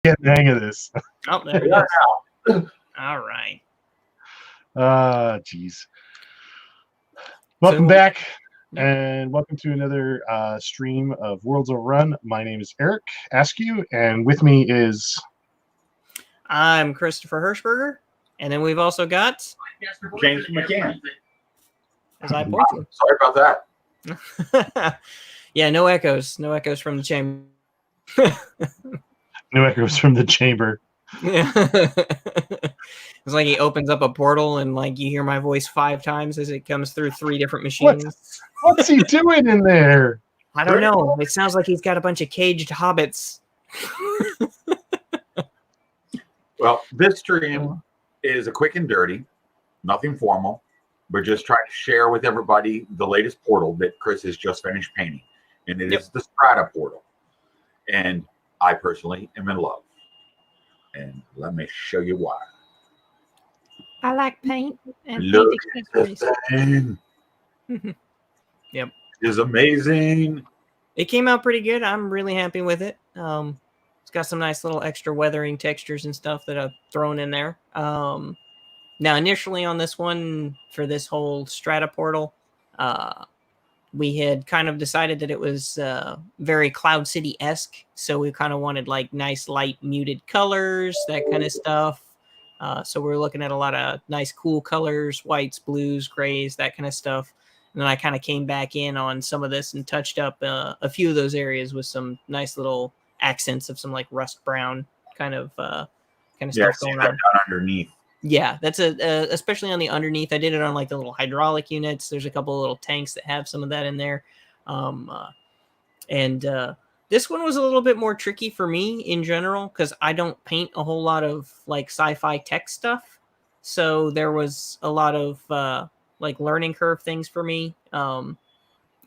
Get the hang of this. Oh, there we go. All right. Jeez. Welcome back, and welcome to another stream of Worlds Overrun. My name is Eric Askew, and with me is... I'm Christopher Hirschberger, and then we've also got... James McCann. As I point to. Sorry about that. Yeah, no echoes. No echoes from the chamber. No echoes from the chamber. Yeah. It's like he opens up a portal and like you hear my voice 5 times as it comes through 3 different machines. What's he doing in there? I don't know. It sounds like he's got a bunch of caged hobbits. Well, this stream is a quick and dirty, nothing formal. We're just trying to share with everybody the latest portal that Chris has just finished painting. And it is the Strata portal. And I personally am in love. And let me show you why. I like paint and Look paint at accessories. the thing. Yep. It's amazing. It came out pretty good. I'm really happy with it. It's got some nice little extra weathering textures and stuff that I've thrown in there. Now, initially on this one, for this whole Strata portal, we had kind of decided that it was very Cloud City-esque. So we kind of wanted like nice, light, muted colors, that kind of stuff. So we're looking at a lot of nice, cool colors, whites, blues, grays, that kind of stuff. And then I kind of came back in on some of this and touched up a few of those areas with some nice little accents of some like rust brown kind of stuff going on. Underneath. Yeah, that's especially on the underneath. I did it on like the little hydraulic units. There's a couple of little tanks that have some of that in there. This one was a little bit more tricky for me in general because I don't paint a whole lot of like sci-fi tech stuff. So there was a lot of like learning curve things for me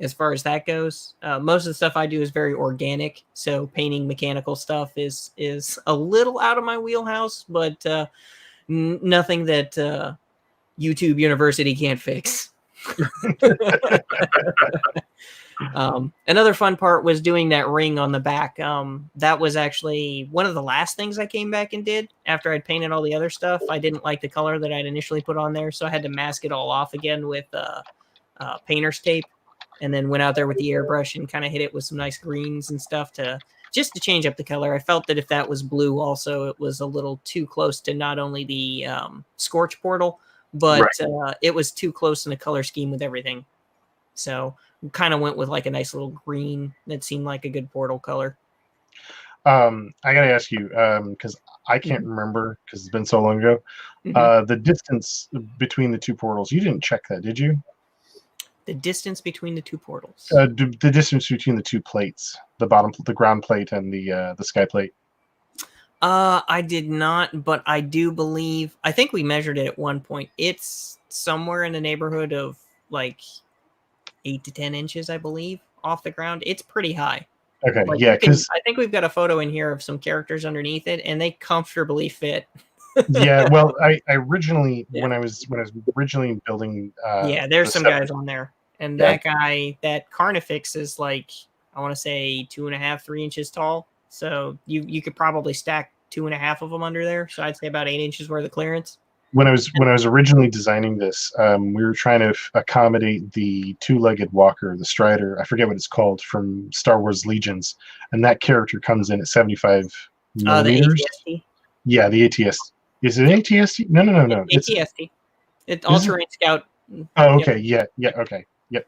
as far as that goes. Most of the stuff I do is very organic. So painting mechanical stuff is a little out of my wheelhouse, but nothing that YouTube University can't fix. Another fun part was doing that ring on the back. That was actually one of the last things I came back and did after I'd painted all the other stuff. I didn't like the color that I'd initially put on there, so I had to mask it all off again with painter's tape, and then went out there with the airbrush and kind of hit it with some nice greens and stuff just to change up the color. I felt that if that was blue also, it was a little too close to not only the Scorch portal, but it was too close in the color scheme with everything. So kind of went with like a nice little green that seemed like a good portal color. I gotta ask you, because I can't remember because it's been so long ago, the distance between the two portals, you didn't check that, did you? The distance between the two portals. The distance between the two plates, the ground plate and the sky plate. I did not, but I do believe, I think we measured it at one point. It's somewhere in the neighborhood of like 8 to 10 inches, I believe, off the ground. It's pretty high. Okay, like, yeah, because I think we've got a photo in here of some characters underneath it, and they comfortably fit. Yeah, well, I originally when I was originally building, there's some guys on there, and that guy, that Carnifex, is like, I want to say 2.5, 3 inches tall. So you could probably stack 2.5 of them under there. So I'd say about 8 inches worth of clearance. When I was originally designing this, we were trying to accommodate the two-legged walker, the Strider. I forget what it's called, from Star Wars Legions, and that character comes in at 75 millimeters. The ATST? Yeah, the ATST. Is it an ATST? No. ATST. It's all-terrain scout. Oh, okay. Yep. Yeah. Okay. Yep.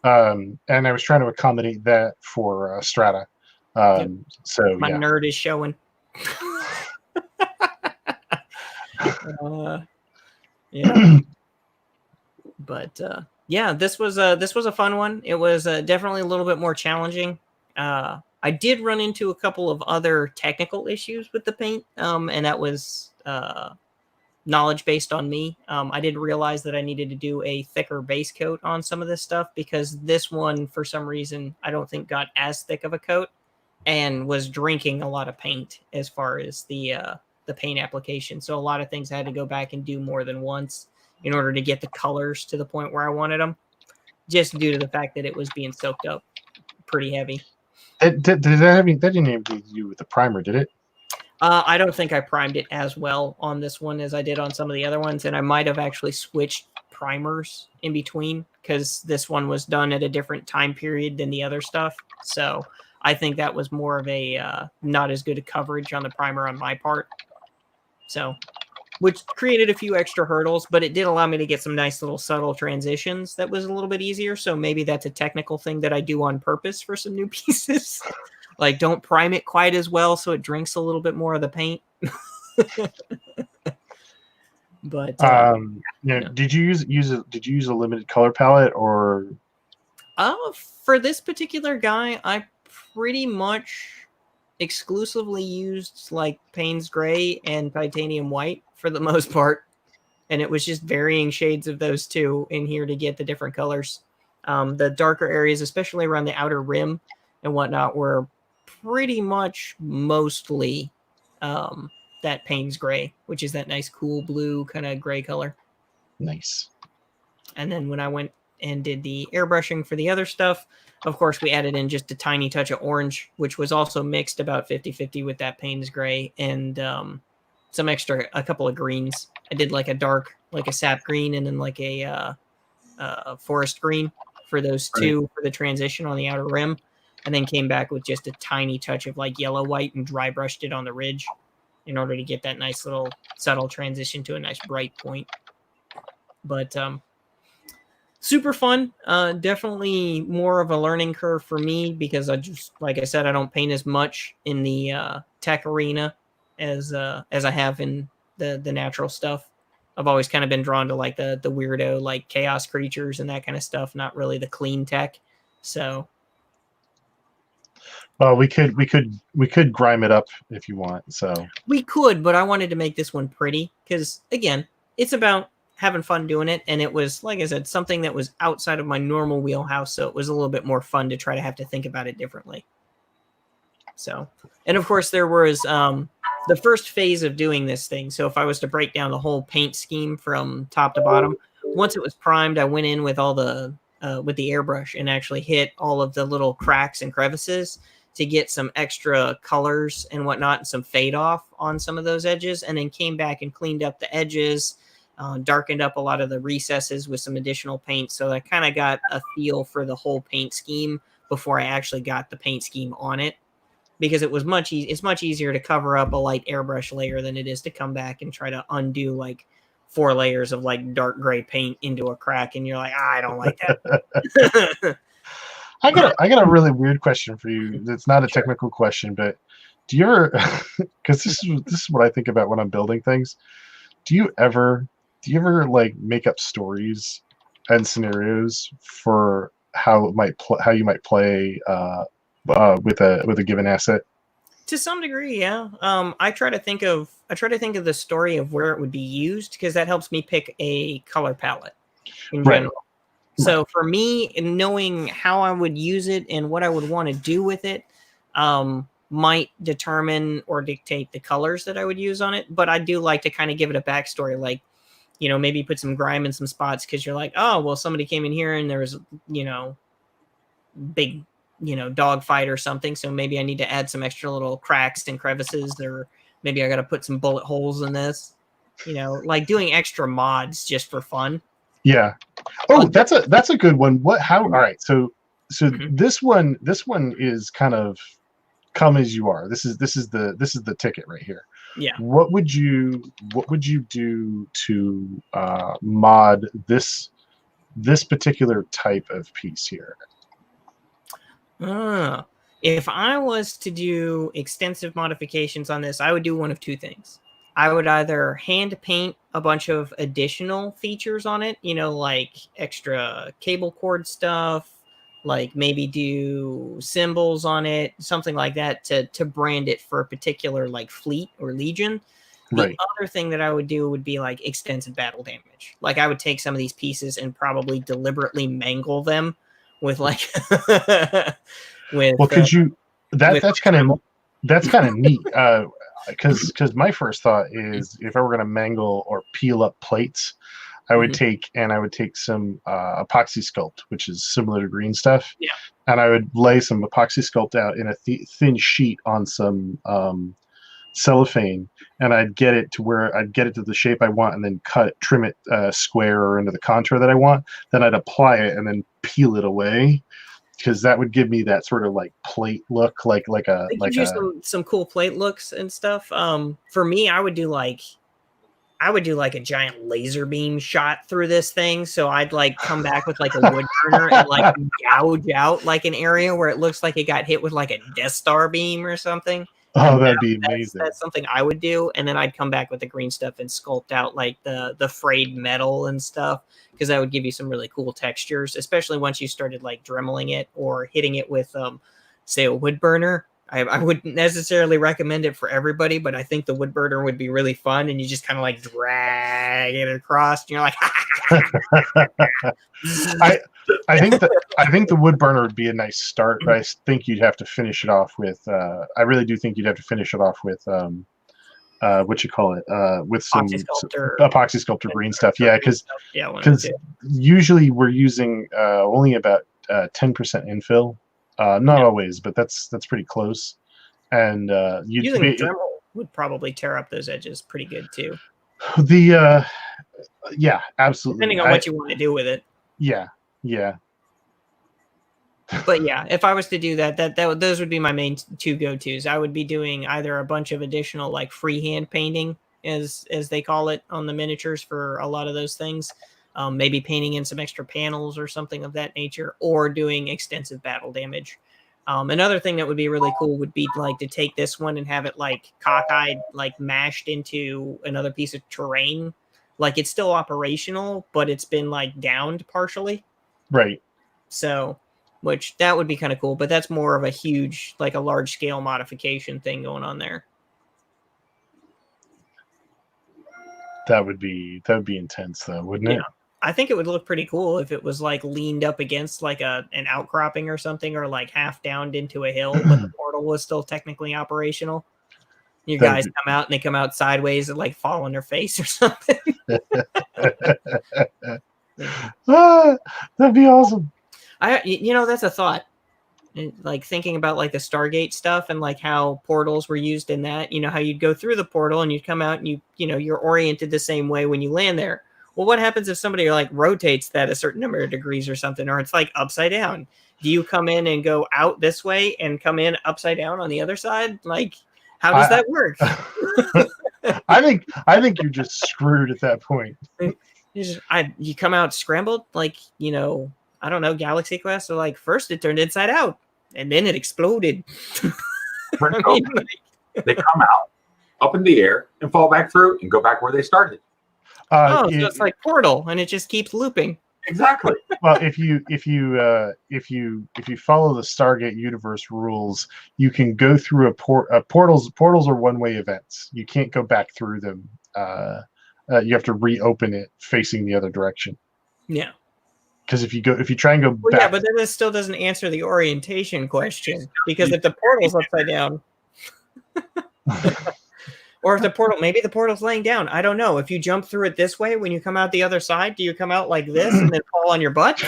And I was trying to accommodate that for Strata. So my nerd is showing. But this was a fun one. It was definitely a little bit more challenging. I did run into a couple of other technical issues with the paint, and that was knowledge based on me. I didn't realize that I needed to do a thicker base coat on some of this stuff because this one, for some reason, I don't think got as thick of a coat and was drinking a lot of paint as far as the paint application. So a lot of things I had to go back and do more than once in order to get the colors to the point where I wanted them, just due to the fact that it was being soaked up pretty heavy. That didn't have anything to do with the primer, did it? I don't think I primed it as well on this one as I did on some of the other ones, and I might have actually switched primers in between because this one was done at a different time period than the other stuff. So I think that was more of a not as good a coverage on the primer on my part. So, which created a few extra hurdles, but it did allow me to get some nice little subtle transitions that was a little bit easier. So maybe that's a technical thing that I do on purpose for some new pieces. Like, don't prime it quite as well so it drinks a little bit more of the paint. But did you use a limited color palette or? For this particular guy, I pretty much exclusively used like Payne's Gray and Titanium White for the most part, and it was just varying shades of those two in here to get the different colors. The darker areas, especially around the outer rim and whatnot, were pretty much mostly that Payne's Gray, which is that nice cool blue kind of gray color. Nice. And then when I went and did the airbrushing for the other stuff, of course, we added in just a tiny touch of orange, which was also mixed about 50-50 with that Payne's Gray and a couple of greens. I did like a dark, like a sap green, and then like a forest green for those two for the transition on the outer rim. And then came back with just a tiny touch of like yellow white and dry brushed it on the ridge in order to get that nice little subtle transition to a nice bright point. But super fun. Definitely more of a learning curve for me because I just, like I said, I don't paint as much in the tech arena as I have in the natural stuff. I've always kind of been drawn to like the weirdo like chaos creatures and that kind of stuff, not really the clean tech. So well, we could grime it up if you want. So we could, but I wanted to make this one pretty because again, it's about having fun doing it, and it was, like I said, something that was outside of my normal wheelhouse, so it was a little bit more fun to try to have to think about it differently. So, and of course there was the first phase of doing this thing. So if I was to break down the whole paint scheme from top to bottom, once it was primed, I went in with all the with the airbrush and actually hit all of the little cracks and crevices to get some extra colors and whatnot and some fade off on some of those edges, and then came back and cleaned up the edges, darkened up a lot of the recesses with some additional paint. So I kind of got a feel for the whole paint scheme before I actually got the paint scheme on it, because it was it's much easier to cover up a light airbrush layer than it is to come back and try to undo like 4 layers of like dark gray paint into a crack, and you're like, I don't like that. I got a really weird question for you. It's not a technical question, but do you ever, because this is what I think about when I'm building things. Do you ever like make up stories and scenarios for how you might play with a given asset? To some degree, yeah. I try to think of the story of where it would be used, because that helps me pick a color palette in general. So for me, knowing how I would use it and what I would want to do with it might determine or dictate the colors that I would use on it. But I do like to kind of give it a backstory, like, you know, maybe put some grime in some spots because you're like, oh, well, somebody came in here and there was, you know, big, you know, dog fight or something. So maybe I need to add some extra little cracks and crevices, or maybe I got to put some bullet holes in this, you know, like doing extra mods just for fun. Yeah. Oh, that's a good one. All right. So this one is kind of come as you are. This is the ticket right here. Yeah. What would you do to mod this particular type of piece here? If I was to do extensive modifications on this, I would do one of two things. I would either hand paint a bunch of additional features on it, you know, like extra cable cord stuff, like maybe do symbols on it, something like that to brand it for a particular like fleet or legion. The other thing that I would do would be like extensive battle damage. Like I would take some of these pieces and probably deliberately mangle them with like with that's kind of neat. Because my first thought is, if I were going to mangle or peel up plates, I would take some epoxy sculpt, which is similar to green stuff. Yeah. And I would lay some epoxy sculpt out in a thin sheet on some cellophane, and I'd get it to where I'd get it to the shape I want, and then trim it square or into the contour that I want. Then I'd apply it and then peel it away, because that would give me that sort of like plate look, like It gives you some cool plate looks and stuff. For me, I would do like a giant laser beam shot through this thing. So I'd like come back with like a wood burner and like gouge out like an area where it looks like it got hit with like a Death Star beam or something. Oh, that'd be amazing. That's something I would do. And then I'd come back with the green stuff and sculpt out like the frayed metal and stuff, because that would give you some really cool textures, especially once you started like dremeling it or hitting it with say a wood burner. I wouldn't necessarily recommend it for everybody, but I think the wood burner would be really fun, and you just kind of like drag it across, and you're like, I think the wood burner would be a nice start, but I think you'd have to finish it off with. I really do think you'd have to finish it off with what you call it, with some epoxy sculptor green stuff. Yeah, because usually we're using only about 10% infill. Not always, but that's pretty close. And using Dremel would probably tear up those edges pretty good too. Yeah, absolutely. Depending on what you want to do with it. Yeah. But yeah, if I was to do that those would be my main two go-tos. I would be doing either a bunch of additional like freehand painting, as they call it on the miniatures for a lot of those things. Maybe painting in some extra panels or something of that nature, or doing extensive battle damage. Another thing that would be really cool would be like to take this one and have it like cockeyed, like mashed into another piece of terrain. Like it's still operational, but it's been like downed partially. Right. So, which that would be kind of cool, but that's more of a huge, like a large scale modification thing going on there. That would be intense though, wouldn't it? I think it would look pretty cool if it was like leaned up against like an outcropping or something, or like half downed into a hill, but the portal was still technically operational. Your guys come out and they come out sideways and like fall on their face or something. That'd be awesome. That's a thought. Like thinking about like the Stargate stuff and like how portals were used in that, how you'd go through the portal and you'd come out and you're oriented the same way when you land there. Well, what happens if somebody like rotates that a certain number of degrees or something, or it's like upside down? Do you come in and go out this way and come in upside down on the other side? Like, how does that work? I think you're just screwed at that point. You come out scrambled, like, I don't know, Galaxy Quest. So like first it turned inside out and then it exploded. They come out up in the air and fall back through and go back where they started. So it's like Portal, and it just keeps looping. Exactly. Well, if you follow the Stargate universe rules, you can go through portals. Portals are one-way events. You can't go back through them. You have to reopen it facing the other direction. Yeah. Because if you try and go back, yeah, but then it still doesn't answer the orientation question, because if the portal's upside down. Or if maybe the portal's laying down. I don't know. If you jump through it this way, when you come out the other side, do you come out like this and then fall on your butt?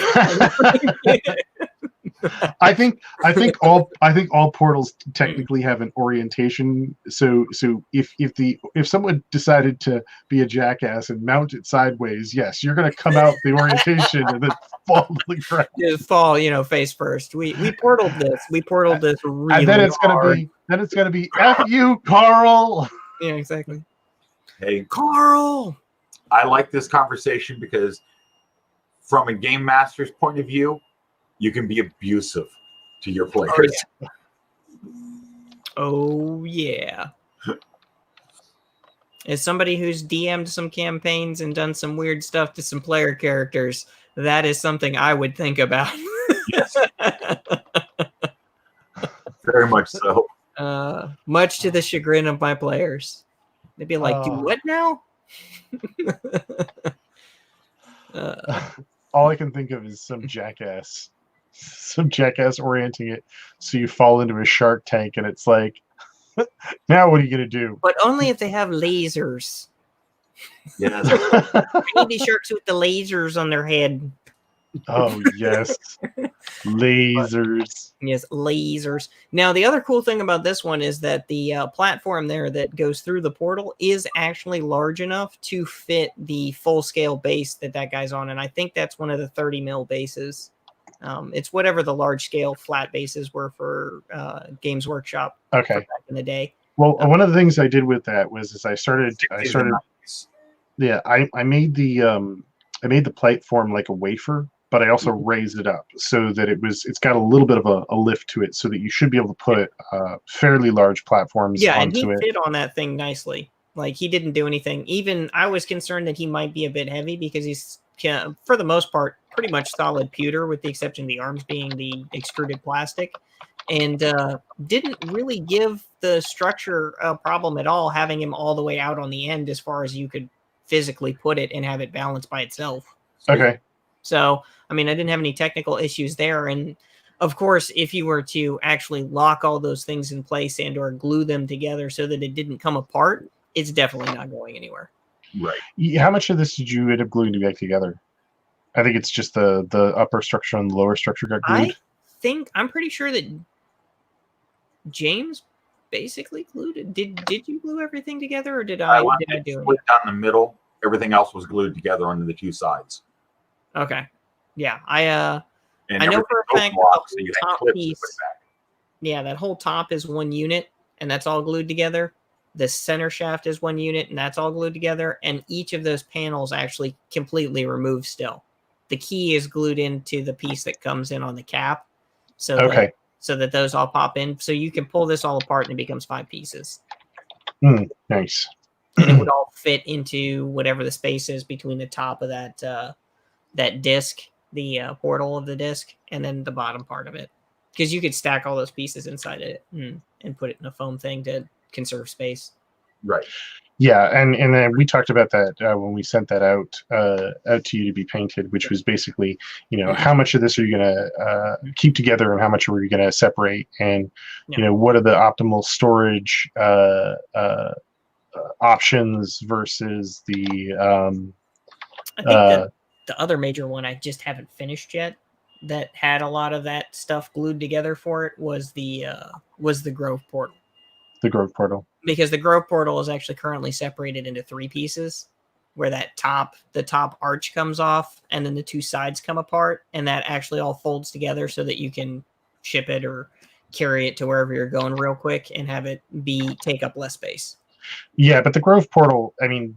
I think all portals technically have an orientation. So if someone decided to be a jackass and mount it sideways, yes, you're going to come out the orientation and then fall to the ground. Just fall, face first. We portaled this. We portaled this really and then it's hard. Gonna be F you, Carl. Yeah, exactly. Hey, Carl. I like this conversation because from a game master's point of view, you can be abusive to your players. Oh, yeah. As somebody who's DM'd some campaigns and done some weird stuff to some player characters, that is something I would think about. Yes. Very much so. Much to the chagrin of my players. They'd be like, do what now? All I can think of is some jackass orienting it so you fall into a shark tank, and it's like, now what are you going to do? But only if they have lasers. Yes. I need these sharks with the lasers on their head. Oh yes, lasers. Yes, lasers. Now, the other cool thing about this one is that the platform there that goes through the portal is actually large enough to fit the full-scale base that guy's on, and I think that's one of the 30 mil bases. It's whatever the large-scale flat bases were for Games Workshop Okay. back in the day. Well, one of the things I did with that was I started. Yeah, I made the platform like a wafer, but I also raised it up so that it's got a little bit of a lift to it, so that you should be able to put fairly large platforms onto and he it. fit on that thing nicely. Like, he didn't do anything. Even I was concerned that he might be a bit heavy because he's, for the most part, pretty much solid pewter, with the exception of the arms being the extruded plastic, and didn't really give the structure a problem at all, having him all the way out on the end as far as you could physically put it and have it balanced by itself. Okay. So, I mean, I didn't have any technical issues there. And of course, if you were to actually lock all those things in place and or glue them together so that it didn't come apart, it's definitely not going anywhere. Right. How much of this did you end up gluing back together? I think it's just the upper structure and the lower structure got glued. I'm pretty sure that James basically glued it. Did you glue everything together, or did I do it? Down the middle. Everything else was glued together onto the two sides. Okay. Yeah, I And know for a fact the top piece. Yeah, that whole top is one unit, and that's all glued together. The center shaft is one unit, and that's all glued together. And each of those panels actually completely removed still. The key is glued into the piece that comes in on the cap. So that those all pop in. So you can pull this all apart and it becomes 5 pieces. Nice. And it would all fit into whatever the space is between the top of that disc, the portal of the disc, and then the bottom part of it. Because you could stack all those pieces inside it and put it in a foam thing to conserve space. Right. Yeah, and then we talked about that when we sent that out to you to be painted, which was basically, how much of this are you going to keep together and how much are you going to separate, and what are the optimal storage options versus the. I think the other major one I just haven't finished yet that had a lot of that stuff glued together for it was the Grove Portal. The Grove Portal. Because the Grove Portal is actually currently separated into 3 pieces, where the top arch comes off and then the 2 sides come apart, and that actually all folds together so that you can ship it or carry it to wherever you're going real quick and have it take up less space. Yeah, but the Grove Portal, I mean,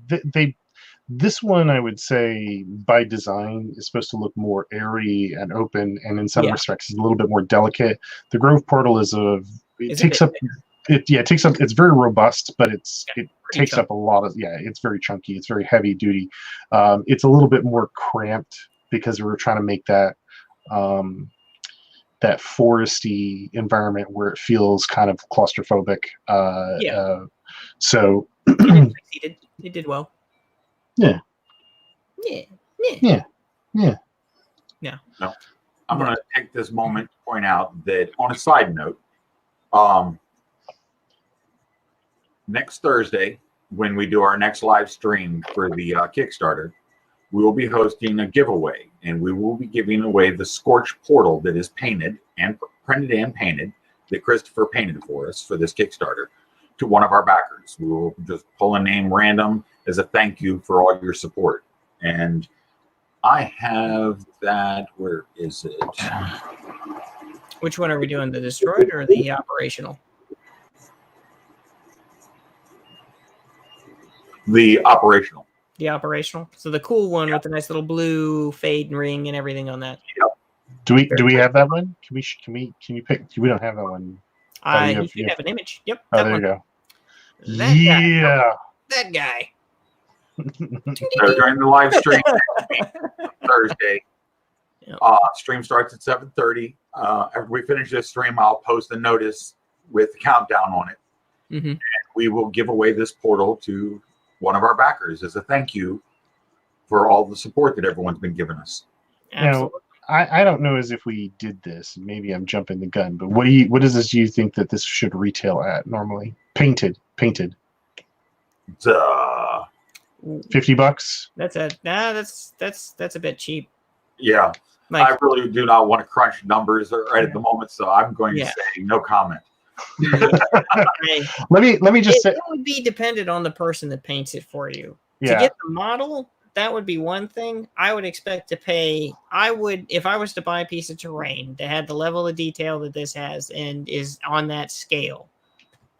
this one, I would say, by design, is supposed to look more airy and open, and in some respects, is a little bit more delicate. The Grove Portal it's very robust, but it takes up a lot of, it's very chunky, it's very heavy duty. It's a little bit more cramped because we were trying to make that that foresty environment where it feels kind of claustrophobic. So it did well. Yeah. No, I'm going to take this moment to point out that, on a side note, next Thursday, when we do our next live stream for the Kickstarter, we will be hosting a giveaway, and we will be giving away the Scorch Portal that is painted and printed and painted, that Christopher painted for us for this Kickstarter, to one of our backers. We will just pull a name random as a thank you for all your support. And I have that. Where is it? Which one are we doing? The destroyed or the operational? The operational. The operational. So the cool one with the nice little blue fade ring and everything on that. Yep. Do we have that one? Can you pick? We don't have that one. You should have an image. Yep. Oh, there you go. That guy. So during the live stream Thursday, stream starts at 7:30. After we finish this stream, I'll post a notice with the countdown on it. Mm-hmm. And we will give away this portal to one of our backers as a thank you for all the support that everyone's been giving us. Absolutely. I don't know as if we did this. Maybe I'm jumping the gun, but what is this? Do you think that this should retail at normally? Painted. $50. $50. That's a bit cheap. Yeah, Like, I really do not want to crunch numbers right at the moment, so I'm going to Yeah. say no comment. Let me just say, it would be dependent on the person that paints it for you. To yeah. get the model, that would be one thing. I would expect to pay. If I was to buy a piece of terrain that had the level of detail that this has and is on that scale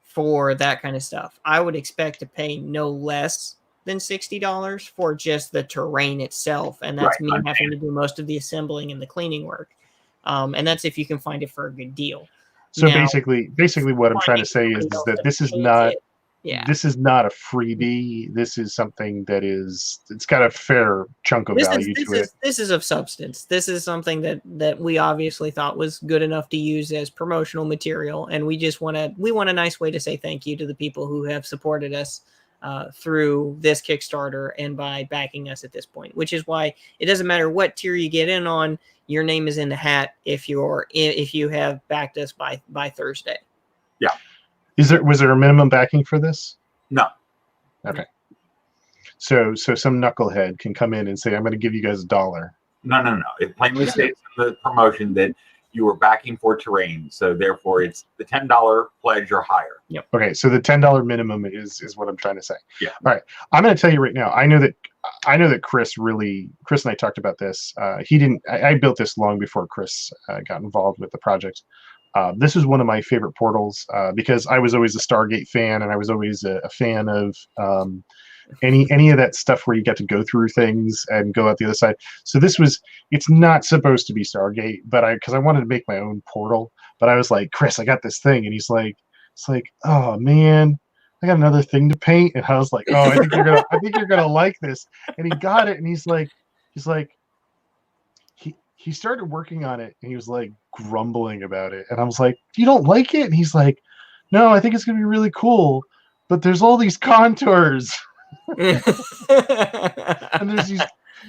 for that kind of stuff, I would expect to pay no less than $60 for just the terrain itself, and that's me having to do most of the assembling and the cleaning work. And that's if you can find it for a good deal. So Now, basically, what I'm trying to say is that this is not this is not a freebie. This is something that it's got a fair chunk of value to it. This is of substance. This is something that we obviously thought was good enough to use as promotional material, and we want a nice way to say thank you to the people who have supported us through this Kickstarter and by backing us at this point. Which is why it doesn't matter what tier you get in on. Your name is in the hat if you have backed us by Thursday. Yeah. Was there a minimum backing for this? No. Okay. So some knucklehead can come in and say, "I'm going to give you guys $1." No. It plainly states in the promotion that you were backing for terrain, so therefore it's the $10 pledge or higher. Yep. Okay, so the $10 minimum is what I'm trying to say. Yeah. All right. I'm going to tell you right now. I know that Chris and I talked about this. I built this long before Chris got involved with the project. This is one of my favorite portals because I was always a Stargate fan, and I was always a fan of any of that stuff where you get to go through things and go out the other side. So it's not supposed to be Stargate, but because I wanted to make my own portal, but I was like, Chris, I got this thing, and he's like, oh man, I got another thing to paint, and I was like, oh, I think you're gonna like this, and he got it, and he's like, he started working on it, and he was like grumbling about it, and I was like, you don't like it? And he's like, no, I think it's gonna be really cool, but there's all these contours. And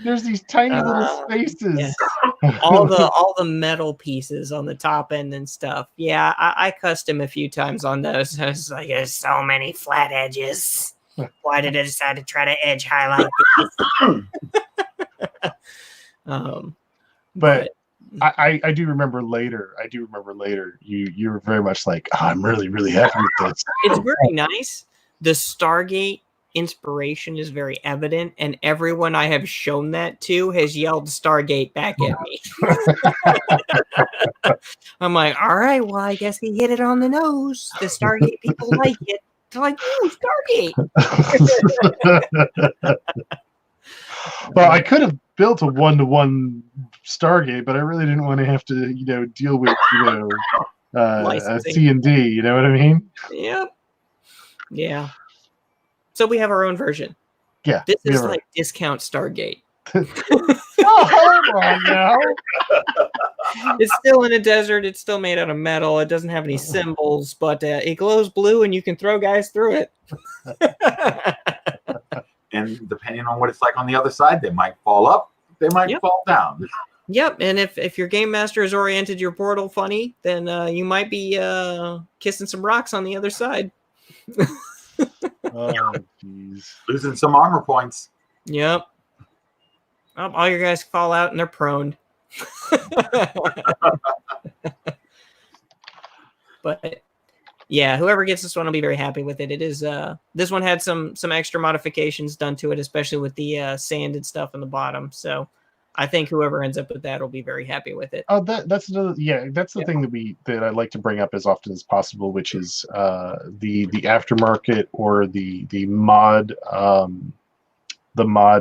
there's these tiny little spaces. Yeah. all the metal pieces on the top end and stuff. Yeah, I custom a few times on those. I was like, there's so many flat edges. Why did I decide to try to edge highlight these? But I do remember later. You were very much like, oh, I'm really, really happy with this. It's very nice. The Stargate inspiration is very evident, and everyone I have shown that to has yelled Stargate back at me. I'm like, all right, well, I guess he hit it on the nose. The Stargate people like it. They're like, ooh, Stargate. Well, I could have built a 1-to-1 Stargate, but I really didn't want to have to, deal with, a C&D. You know what I mean? Yep. Yeah. So we have our own version. Yeah. This is like discount Stargate. Oh, hold on now. It's still in a desert. It's still made out of metal. It doesn't have any symbols, but it glows blue, and you can throw guys through it. And depending on what it's like on the other side, they might fall up, they might fall down. Yep, and if your game master has oriented your portal funny, then you might be kissing some rocks on the other side. Oh, jeez. Losing some armor points. Yep. All your guys fall out and they're prone. But yeah, whoever gets this one will be very happy with it. It is this one had some extra modifications done to it, especially with the sand and stuff on the bottom. So I think whoever ends up with that will be very happy with it. Oh, that's the thing that I like to bring up as often as possible, which is the aftermarket or the mod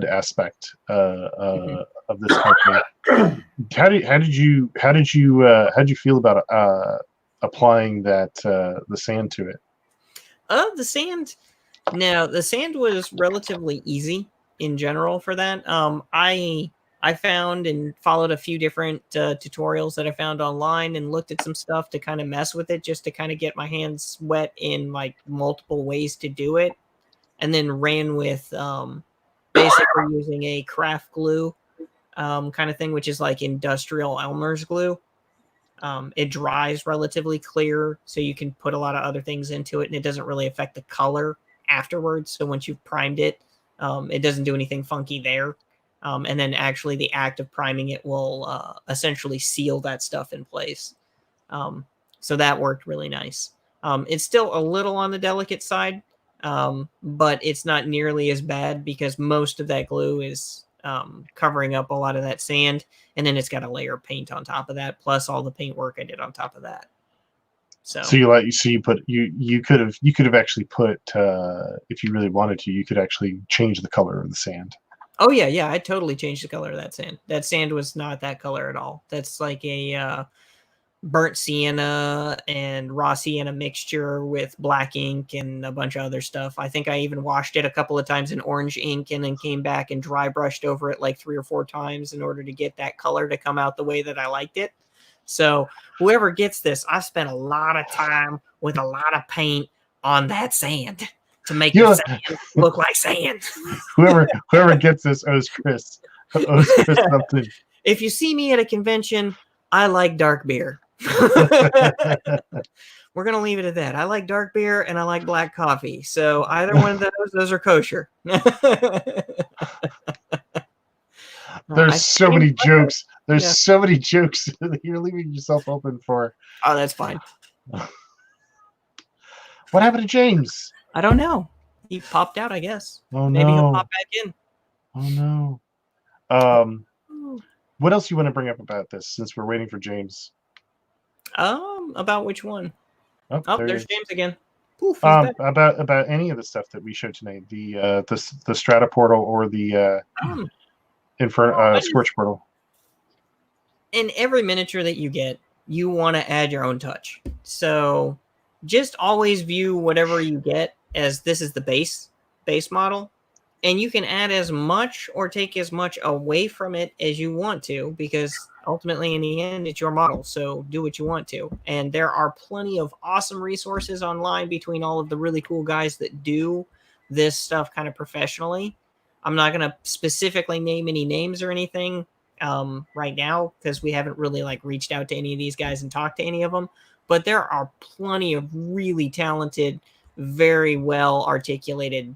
aspect of this company. How did you feel about applying the sand to it? The sand was relatively easy in general for that. I found and followed a few different tutorials that I found online and looked at some stuff to kind of mess with it, just to kind of get my hands wet in like multiple ways to do it, and then ran with basically using a craft glue kind of thing, which is like industrial Elmer's glue. It dries relatively clear, so you can put a lot of other things into it, and it doesn't really affect the color afterwards. So once you've primed it, it doesn't do anything funky there. And then actually the act of priming it will essentially seal that stuff in place. So that worked really nice. It's still a little on the delicate side, but it's not nearly as bad because most of that glue is covering up a lot of that sand, and then it's got a layer of paint on top of that, plus all the paint work I did on top of that. So you could have actually put if you really wanted to, you could actually change the color of the sand. Oh yeah, I totally changed the color of that sand. That sand was not that color at all. That's like a burnt sienna and raw sienna mixture with black ink and a bunch of other stuff. I think I even washed it a couple of times in orange ink and then came back and dry brushed over it like 3 or 4 times in order to get that color to come out the way that I liked it. So whoever gets this, I spent a lot of time with a lot of paint on that sand to make the sand look like sand. Whoever gets this owes Chris something. If you see me at a convention, I like dark beer. We're going to leave it at that. I like dark beer and I like black coffee. So either one of those are kosher. There's so many jokes. There's so many jokes that you're leaving yourself open for. Oh, that's fine. What happened to James? I don't know. He popped out, I guess. Oh, Maybe he'll pop back in. Oh, no. What else you want to bring up about this since we're waiting for James? About which one? Oh, there's James again. Poof, about any of the stuff that we showed tonight, the Strata Portal or the Scorch Portal. In every miniature that you get, you want to add your own touch. So just always view whatever you get as this is the base model. And you can add as much or take as much away from it as you want to, because ultimately in the end, it's your model. So do what you want to. And there are plenty of awesome resources online between all of the really cool guys that do this stuff kind of professionally. I'm not going to specifically name any names or anything right now, because we haven't really reached out to any of these guys and talked to any of them. But there are plenty of really talented, very well articulated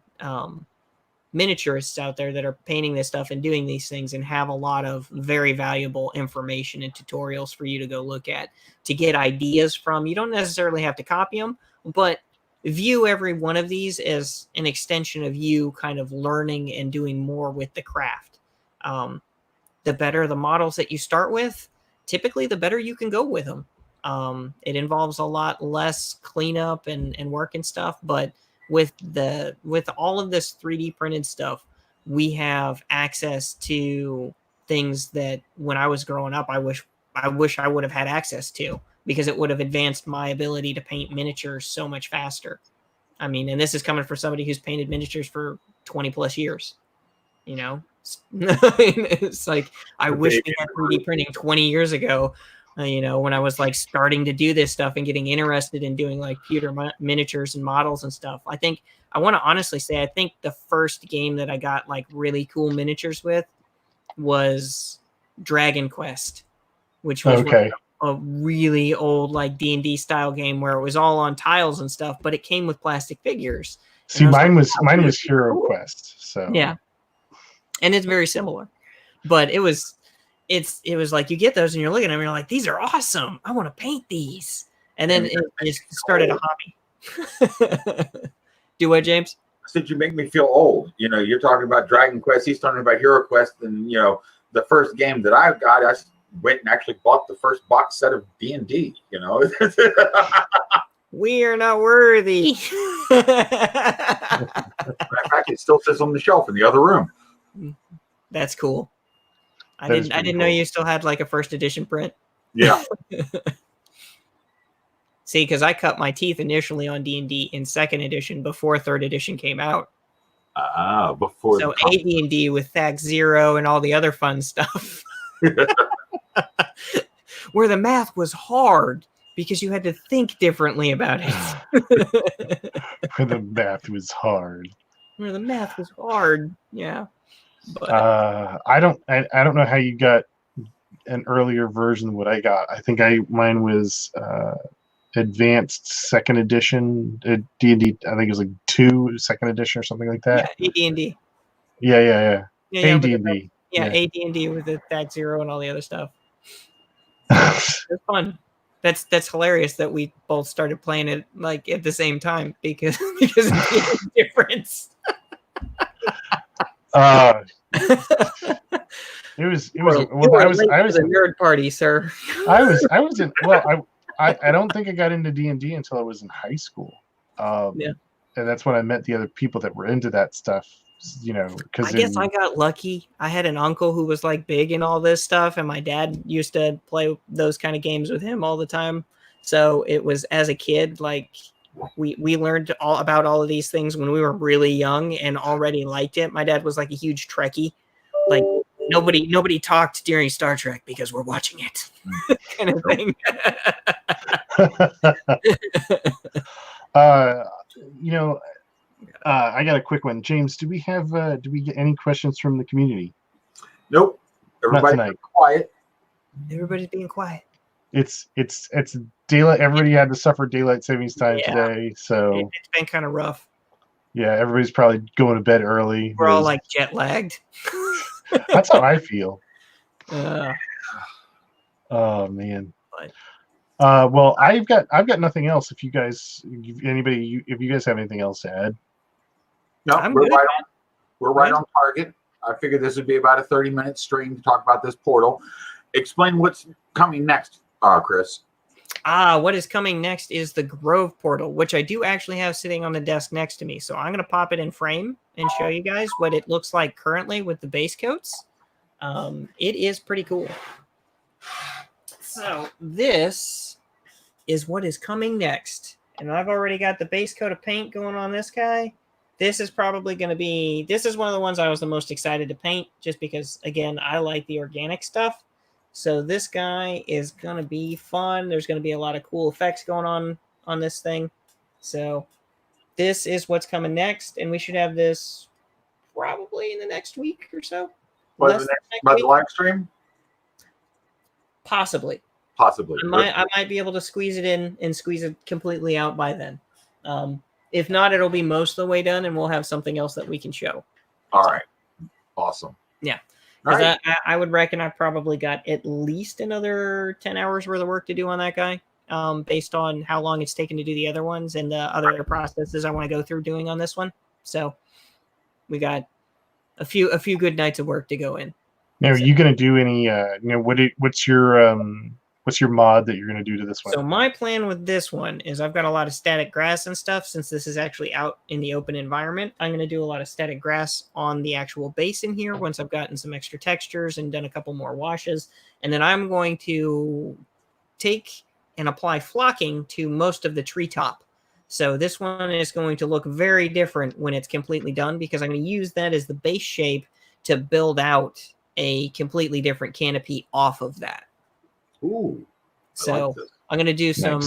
miniaturists out there that are painting this stuff and doing these things and have a lot of very valuable information and tutorials for you to go look at to get ideas from. You don't necessarily have to copy them, but view every one of these as an extension of you kind of learning and doing more with the craft. The better the models that you start with, typically the better you can go with them. It involves a lot less cleanup and work and stuff, but with all of this 3D printed stuff, we have access to things that when I was growing up, I wish I would have had access to, because it would have advanced my ability to paint miniatures so much faster. I mean, and this is coming from somebody who's painted miniatures for 20 plus years, you know. It's like, I wish we had 3D printing 20 years ago, when I was starting to do this stuff and getting interested in doing pewter miniatures and models and stuff. I want to honestly say, I think the first game that I got really cool miniatures with was Dragon Quest, which was a really old D&D style game where it was all on tiles and stuff, but it came with plastic figures. See, mine was Hero Quest. So yeah, and it's very similar, but it was you get those and you're looking at them and you're like, these are awesome. I want to paint these. And then it started a hobby. Do what, James? I said, you make me feel old. You're talking about Dragon Quest. He's talking about Hero Quest. And, the first game that I've got, I went and actually bought the first box set of D&D, We are not worthy. In fact, it still sits on the shelf in the other room. That's cool. I didn't know you still had a first edition print. Yeah. See, because I cut my teeth initially on D&D in second edition before third edition came out. Before. So AD&D with Thag Zero and all the other fun stuff. Where the math was hard because you had to think differently about it. Where the math was hard. Where the math was hard, yeah. But I don't know how you got an earlier version of what I got. I think mine was advanced second edition D&D. I think it was 2 second edition or something like that. Yeah, AD&D. Yeah. Yeah, AD&D. Yeah, Yeah. AD&D with the That Zero and all the other stuff. It's fun. That's hilarious that we both started playing it like at the same time because of the difference. It was You well, were I was late to the nerd party, sir. I was in, well, I don't think I got into D&D until I was in high school. Yeah. And that's when I met the other people that were into that stuff, you know, because I guess I got lucky. I had an uncle who was like big in all this stuff, and my dad used to play those kind of games with him all the time. So it was, as a kid, like we learned all about all of these things when we were really young and already liked it. My dad was like a huge Trekkie. Like nobody talked during Star Trek because we're watching it, kind of thing. You know, I got a quick one. James, do we get any questions from the community? Nope. Everybody tonight. Quiet. Everybody's being quiet. It's daylight. Everybody had to suffer daylight savings time today, so it's been kind of rough. Yeah, everybody's probably going to bed early. We're all like jet lagged. That's how I feel. Oh man. Well, I've got nothing else. If you guys have anything else to add, no, we're right on target. I figured this would be about a 30-minute stream to talk about this portal. Explain what's coming next, Chris. What is coming next is the Grove portal, which I do actually have sitting on the desk next to me. So I'm going to pop it in frame and show you guys what it looks like currently with the base coats. It is pretty cool. So this is what is coming next. And I've already got the base coat of paint going on this guy. This is probably going to be, this is one of the ones I was the most excited to paint just because, again, I like the organic stuff. So this guy is going to be fun. There's going to be a lot of cool effects going on this thing. So this is what's coming next. And we should have this probably in the next week or so. By the live stream? Possibly. I might be able to squeeze it in and squeeze it completely out by then. If not, it'll be most of the way done and we'll have something else that we can show. All right. Awesome. Yeah. Because I would reckon I've probably got at least another 10 hours worth of work to do on that guy, based on how long it's taken to do the other ones and the other processes I want to go through doing on this one. So we got a few good nights of work to go in. Now, are you going to do any? What's your mod that you're going to do to this one? So my plan with this one is I've got a lot of static grass and stuff. Since this is actually out in the open environment, I'm going to do a lot of static grass on the actual base in here once I've gotten some extra textures and done a couple more washes. And then I'm going to take and apply flocking to most of the treetop. So this one is going to look very different when it's completely done because I'm going to use that as the base shape to build out a completely different canopy off of that. Ooh. So I'm going to do some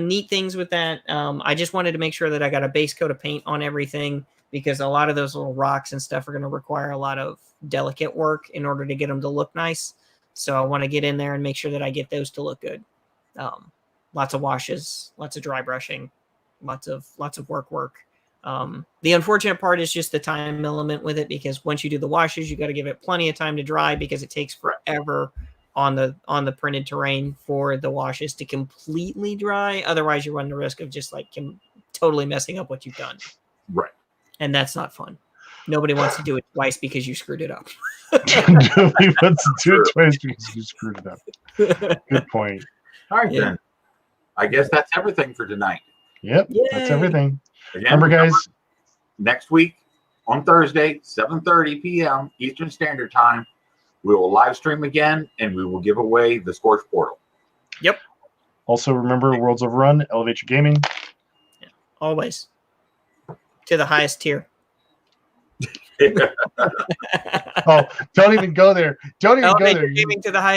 neat things with that. I just wanted to make sure that I got a base coat of paint on everything because a lot of those little rocks and stuff are going to require a lot of delicate work in order to get them to look nice. So I want to get in there and make sure that I get those to look good. Lots of washes, lots of dry brushing, lots of work. The unfortunate part is just the time element with it because once you do the washes, you got to give it plenty of time to dry because it takes forever on the printed terrain for the washes to completely dry. Otherwise, you run the risk of just like totally messing up what you've done. Right. And that's not fun. Nobody wants to do it twice because you screwed it up. Nobody wants to do it twice because you screwed it up. Good point. All right, then. I guess that's everything for tonight. Yep. Yay. That's everything. Again, remember, guys, next week on Thursday, 7:30 p.m. Eastern Standard Time, we will live stream again, and we will give away the Scorch Portal. Yep. Also, remember, Worlds Overrun, elevate your gaming. Yeah, always. To the highest tier. Oh, don't even go there. Don't even go there. Gaming to the highest